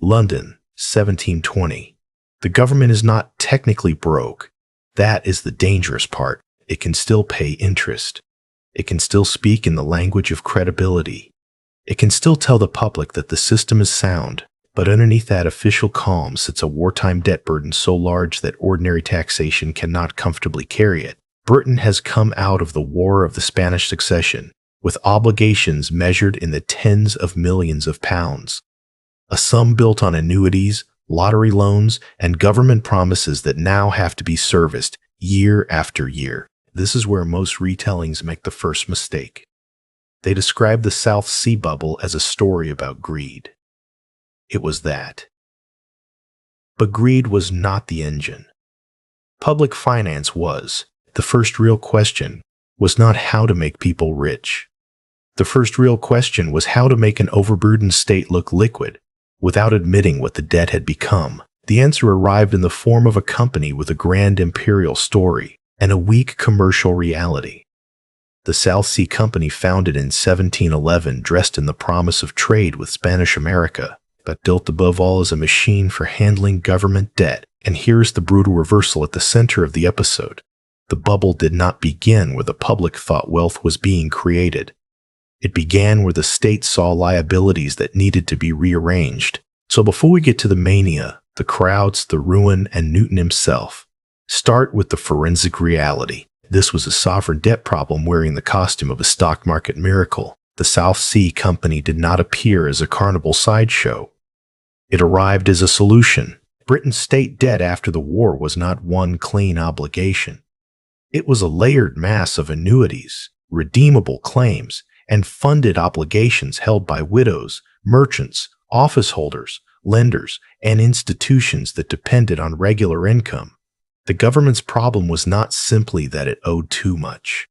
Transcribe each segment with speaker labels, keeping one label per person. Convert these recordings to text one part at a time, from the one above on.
Speaker 1: London, 1720. The government is not technically broke. That is the dangerous part. It can still pay interest. It can still speak in the language of credibility. It can still tell the public that the system is sound, but underneath that official calm sits a wartime debt burden so large that ordinary taxation cannot comfortably carry it. Britain has come out of the War of the Spanish Succession with obligations measured in the tens of millions of pounds, a sum built on annuities, lottery loans, and government promises that now have to be serviced year after year. This is where most retellings make the first mistake. They describe the South Sea bubble as a story about greed. It was that. But greed was not the engine. Public finance was. The first real question was not how to make people rich. The first real question was how to make an overburdened state look liquid without admitting what the debt had become. The answer arrived in the form of a company with a grand imperial story and a weak commercial reality. The South Sea Company, founded in 1711, dressed in the promise of trade with Spanish America, but built above all as a machine for handling government debt. And here's the brutal reversal at the center of the episode. The bubble did not begin where the public thought wealth was being created. It began where the state saw liabilities that needed to be rearranged. So before we get to the mania, the crowds, the ruin, and Newton himself, start with the forensic reality. This was a sovereign debt problem wearing the costume of a stock market miracle. The South Sea Company did not appear as a carnival sideshow. It arrived as a solution. Britain's state debt after the war was not one clean obligation. It was a layered mass of annuities, redeemable claims, and funded obligations held by widows, merchants, office holders, lenders, and institutions that depended on regular income. The government's problem was not simply that it owed too much.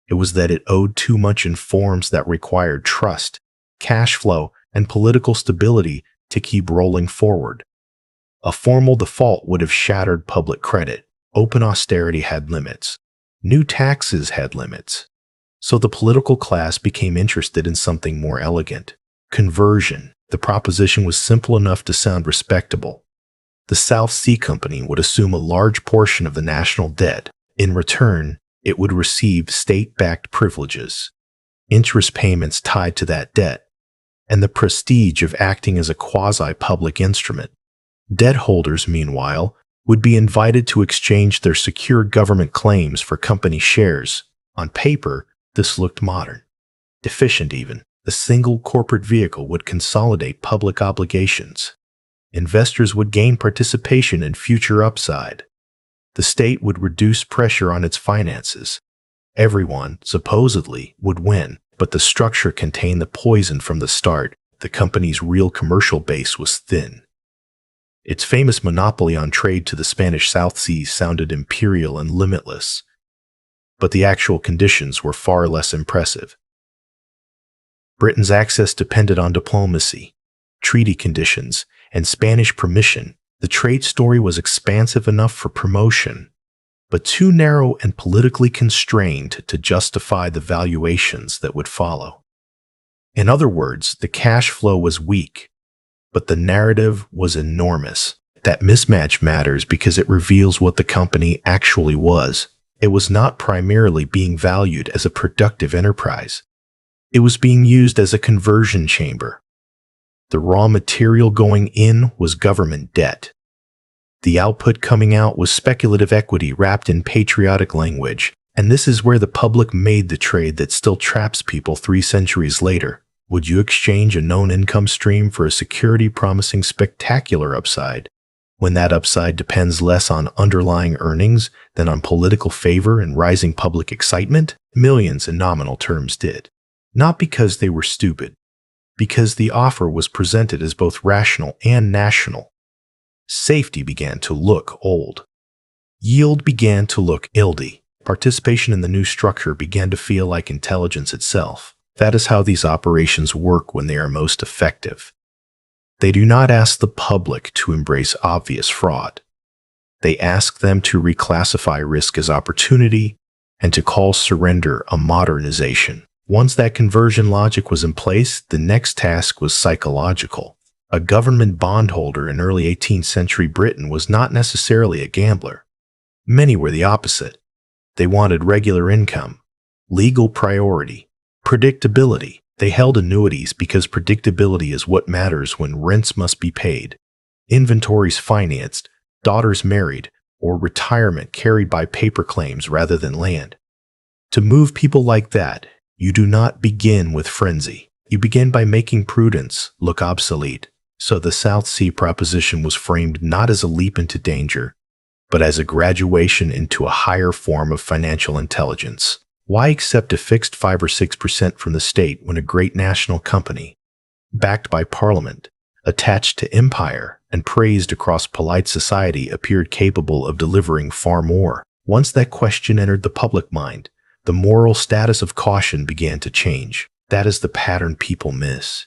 Speaker 1: It was that it owed too much in forms that required trust, cash flow, and political stability to keep rolling forward. A formal default would have shattered public credit. Open austerity had limits. New taxes had limits. So the political class became interested in something more elegant. Conversion. The proposition was simple enough to sound respectable. The South Sea Company would assume a large portion of the national debt. In return, it would receive state-backed privileges, interest payments tied to that debt, and the prestige of acting as a quasi-public instrument. Debt holders, meanwhile, would be invited to exchange their secured government claims for company shares. On paper, this looked modern, efficient even. A single corporate vehicle would consolidate public obligations. Investors would gain participation in future upside. The state would reduce pressure on its finances. Everyone, supposedly, would win, but the structure contained the poison from the start. The company's real commercial base was thin. Its famous monopoly on trade to the Spanish South Seas sounded imperial and limitless, but the actual conditions were far less impressive. Britain's access depended on diplomacy, treaty conditions, and Spanish permission. The trade story was expansive enough for promotion, but too narrow and politically constrained to justify the valuations that would follow. In other words, the cash flow was weak, but the narrative was enormous. That mismatch matters because it reveals what the company actually was. It was not primarily being valued as a productive enterprise. It was being used as a conversion chamber. The raw material going in was government debt. The output coming out was speculative equity wrapped in patriotic language, and this is where the public made the trade that still traps people 3 centuries later. Would you exchange a known income stream for a security promising spectacular upside, when that upside depends less on underlying earnings than on political favor and rising public excitement? Millions in nominal terms did. Not because they were stupid, because the offer was presented as both rational and national. Safety began to look old. Yield began to look ildy. Participation in the new structure began to feel like intelligence itself. That is how these operations work when they are most effective. They do not ask the public to embrace obvious fraud. They ask them to reclassify risk as opportunity and to call surrender a modernization. Once that conversion logic was in place, the next task was psychological. A government bondholder in early 18th century Britain was not necessarily a gambler. Many were the opposite. They wanted regular income, legal priority, predictability. They held annuities because predictability is what matters when rents must be paid, inventories financed, daughters married, or retirement carried by paper claims rather than land. To move people like that, you do not begin with frenzy. You begin by making prudence look obsolete. So the South Sea proposition was framed not as a leap into danger, but as a graduation into a higher form of financial intelligence. Why accept a fixed 5 or 6% from the state when a great national company, backed by Parliament, attached to empire, and praised across polite society, appeared capable of delivering far more? Once that question entered the public mind, the moral status of caution began to change. That is the pattern people miss.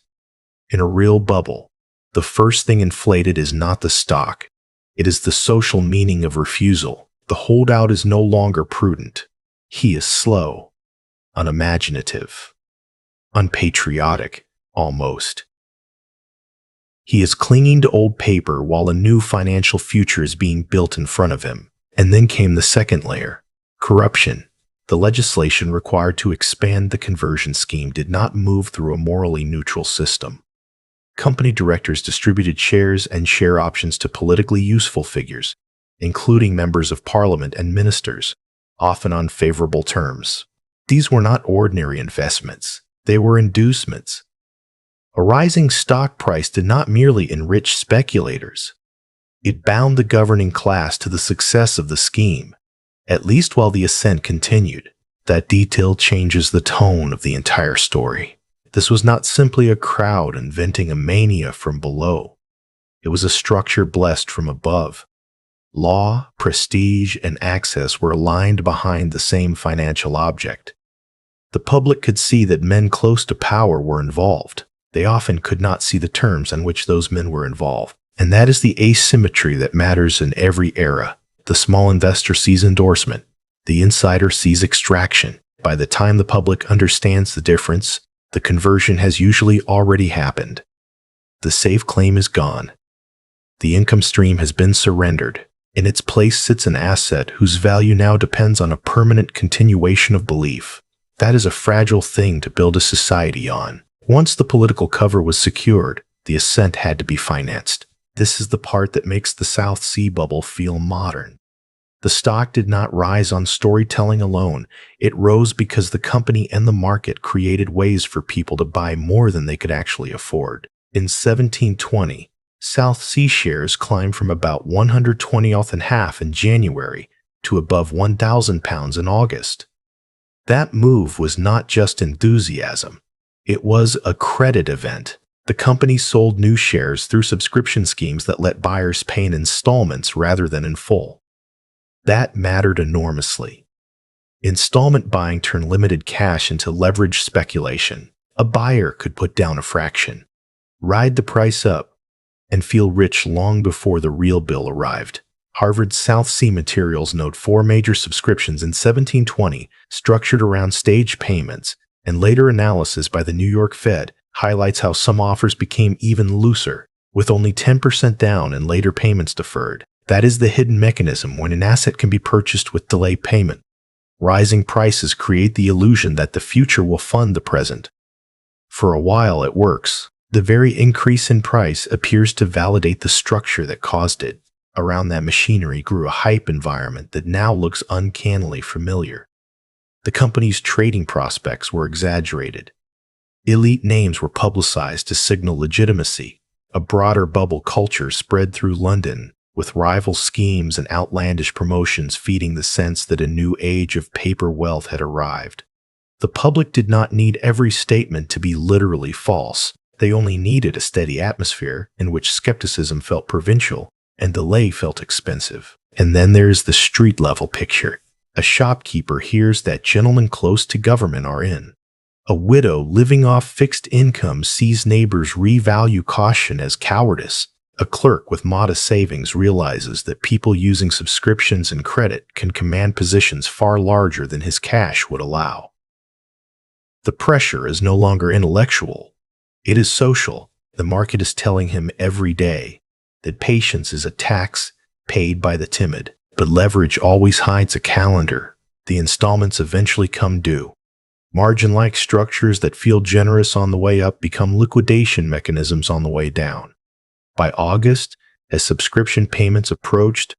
Speaker 1: In a real bubble, the first thing inflated is not the stock. It is the social meaning of refusal. The holdout is no longer prudent. He is slow, unimaginative, unpatriotic, almost. He is clinging to old paper while a new financial future is being built in front of him. And then came the second layer, corruption. The legislation required to expand the conversion scheme did not move through a morally neutral system. Company directors distributed shares and share options to politically useful figures, including members of parliament and ministers, often on favorable terms. These were not ordinary investments. They were inducements. A rising stock price did not merely enrich speculators. It bound the governing class to the success of the scheme, at least while the ascent continued. That detail changes the tone of the entire story. This was not simply a crowd inventing a mania from below. It was a structure blessed from above. Law, prestige, and access were aligned behind the same financial object. The public could see that men close to power were involved. They often could not see the terms on which those men were involved. And that is the asymmetry that matters in every era. The small investor sees endorsement. The insider sees extraction. By the time the public understands the difference, the conversion has usually already happened. The safe claim is gone. The income stream has been surrendered. In its place sits an asset whose value now depends on a permanent continuation of belief. That is a fragile thing to build a society on. Once the political cover was secured, the ascent had to be financed. This is the part that makes the South Sea bubble feel modern. The stock did not rise on storytelling alone. It rose because the company and the market created ways for people to buy more than they could actually afford. In 1720, South Sea shares climbed from about 120.5 in January to above £1,000 in August. That move was not just enthusiasm. It was a credit event. The company sold new shares through subscription schemes that let buyers pay in installments rather than in full. That mattered enormously. Installment buying turned limited cash into leveraged speculation. A buyer could put down a fraction, ride the price up, and feel rich long before the real bill arrived. Harvard's South Sea Materials note 4 major subscriptions in 1720, structured around staged payments, and later analysis by the New York Fed highlights how some offers became even looser, with only 10% down and later payments deferred. That is the hidden mechanism when an asset can be purchased with delayed payment. Rising prices create the illusion that the future will fund the present. For a while it works. The very increase in price appears to validate the structure that caused it. Around that machinery grew a hype environment that now looks uncannily familiar. The company's trading prospects were exaggerated. Elite names were publicized to signal legitimacy. A broader bubble culture spread through London, with rival schemes and outlandish promotions feeding the sense that a new age of paper wealth had arrived. The public did not need every statement to be literally false. They only needed a steady atmosphere in which skepticism felt provincial and delay felt expensive. And then there is the street-level picture. A shopkeeper hears that gentlemen close to government are in. A widow living off fixed income sees neighbors revalue caution as cowardice. A clerk with modest savings realizes that people using subscriptions and credit can command positions far larger than his cash would allow. The pressure is no longer intellectual. It is social. The market is telling him every day that patience is a tax paid by the timid. But leverage always hides a calendar. The installments eventually come due. Margin-like structures that feel generous on the way up become liquidation mechanisms on the way down. By August, as subscription payments approached,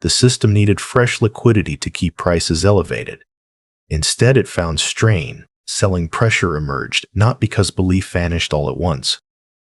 Speaker 1: the system needed fresh liquidity to keep prices elevated. Instead, it found strain. Selling pressure emerged, not because belief vanished all at once,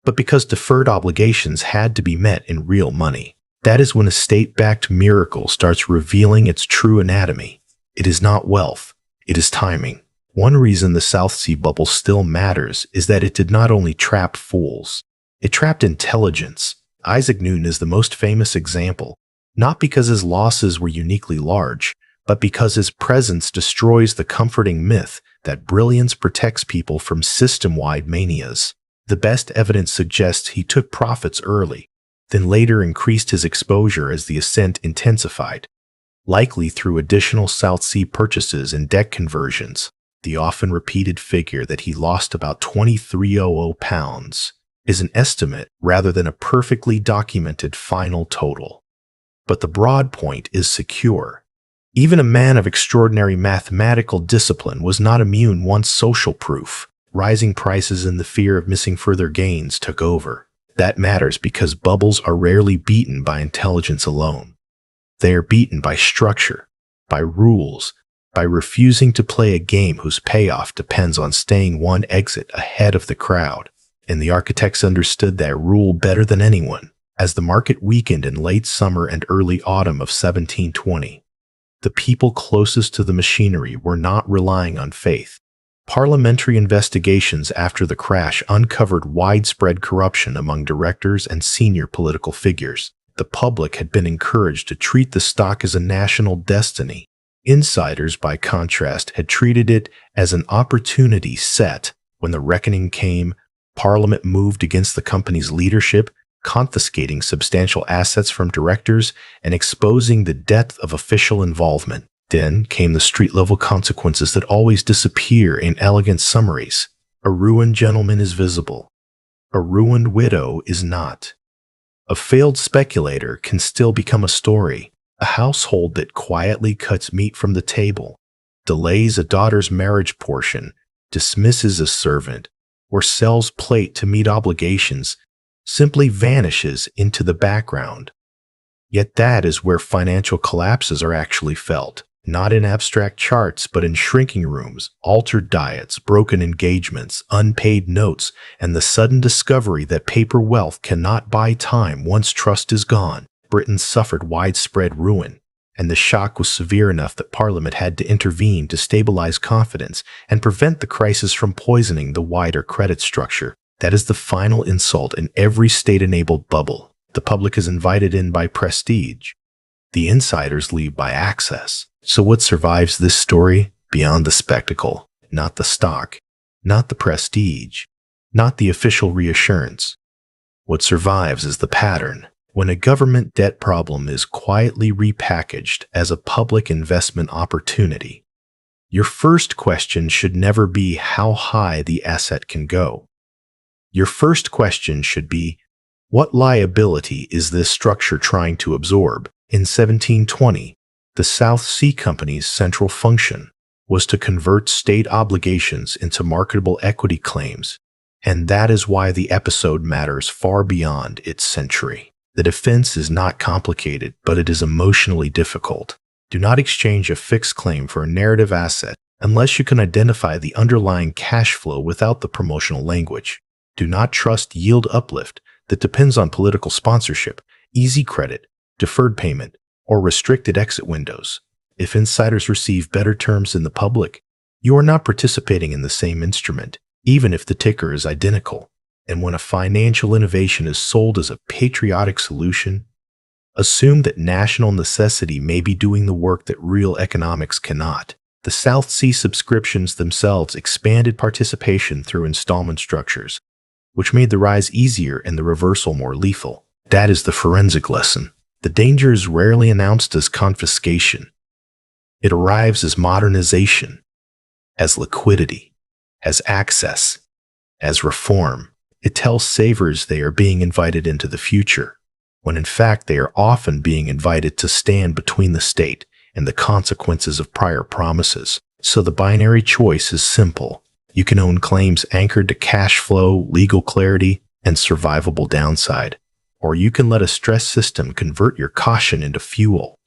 Speaker 1: but because deferred obligations had to be met in real money. That is when a state-backed miracle starts revealing its true anatomy. It is not wealth, it is timing. One reason the South Sea bubble still matters is that it did not only trap fools, it trapped intelligence. Isaac Newton is the most famous example, not because his losses were uniquely large, but because his presence destroys the comforting myth that brilliance protects people from system-wide manias. The best evidence suggests he took profits early, then later increased his exposure as the ascent intensified, likely through additional South Sea purchases and debt conversions. The often repeated figure that he lost about 2,300 pounds is an estimate rather than a perfectly documented final total. But the broad point is secure. Even a man of extraordinary mathematical discipline was not immune once social proof, rising prices and the fear of missing further gains took over. That matters because bubbles are rarely beaten by intelligence alone. They are beaten by structure, by rules, by refusing to play a game whose payoff depends on staying one exit ahead of the crowd. And the architects understood that rule better than anyone. As the market weakened in late summer and early autumn of 1720, the people closest to the machinery were not relying on faith. Parliamentary investigations after the crash uncovered widespread corruption among directors and senior political figures. The public had been encouraged to treat the stock as a national destiny. Insiders, by contrast, had treated it as an opportunity set. When the reckoning came, Parliament moved against the company's leadership, confiscating substantial assets from directors and exposing the depth of official involvement. Then came the street-level consequences that always disappear in elegant summaries. A ruined gentleman is visible. A ruined widow is not. A failed speculator can still become a story. A household that quietly cuts meat from the table, delays a daughter's marriage portion, dismisses a servant, or sells plate to meet obligations simply vanishes into the background. Yet that is where financial collapses are actually felt, not in abstract charts, but in shrinking rooms, altered diets, broken engagements, unpaid notes, and the sudden discovery that paper wealth cannot buy time once trust is gone. Britain suffered widespread ruin, and the shock was severe enough that Parliament had to intervene to stabilize confidence and prevent the crisis from poisoning the wider credit structure. That is the final insult in every state-enabled bubble. The public is invited in by prestige. The insiders leave by access. So what survives this story beyond the spectacle? Not the stock, not the prestige, not the official reassurance. What survives is the pattern. When a government debt problem is quietly repackaged as a public investment opportunity, your first question should never be how high the asset can go. Your first question should be, what liability is this structure trying to absorb? In 1720, the South Sea Company's central function was to convert state obligations into marketable equity claims, and that is why the episode matters far beyond its century. The defense is not complicated, but it is emotionally difficult. Do not exchange a fixed claim for a narrative asset unless you can identify the underlying cash flow without the promotional language. Do not trust yield uplift that depends on political sponsorship, easy credit, deferred payment, or restricted exit windows. If insiders receive better terms than the public, you are not participating in the same instrument, even if the ticker is identical. And when a financial innovation is sold as a patriotic solution, assume that national necessity may be doing the work that real economics cannot. The South Sea subscriptions themselves expanded participation through installment structures, which made the rise easier and the reversal more lethal. That is the forensic lesson. The danger is rarely announced as confiscation. It arrives as modernization, as liquidity, as access, as reform. It tells savers they are being invited into the future, when in fact they are often being invited to stand between the state and the consequences of prior promises. So the binary choice is simple. You can own claims anchored to cash flow, legal clarity, and survivable downside, or you can let a stress system convert your caution into fuel.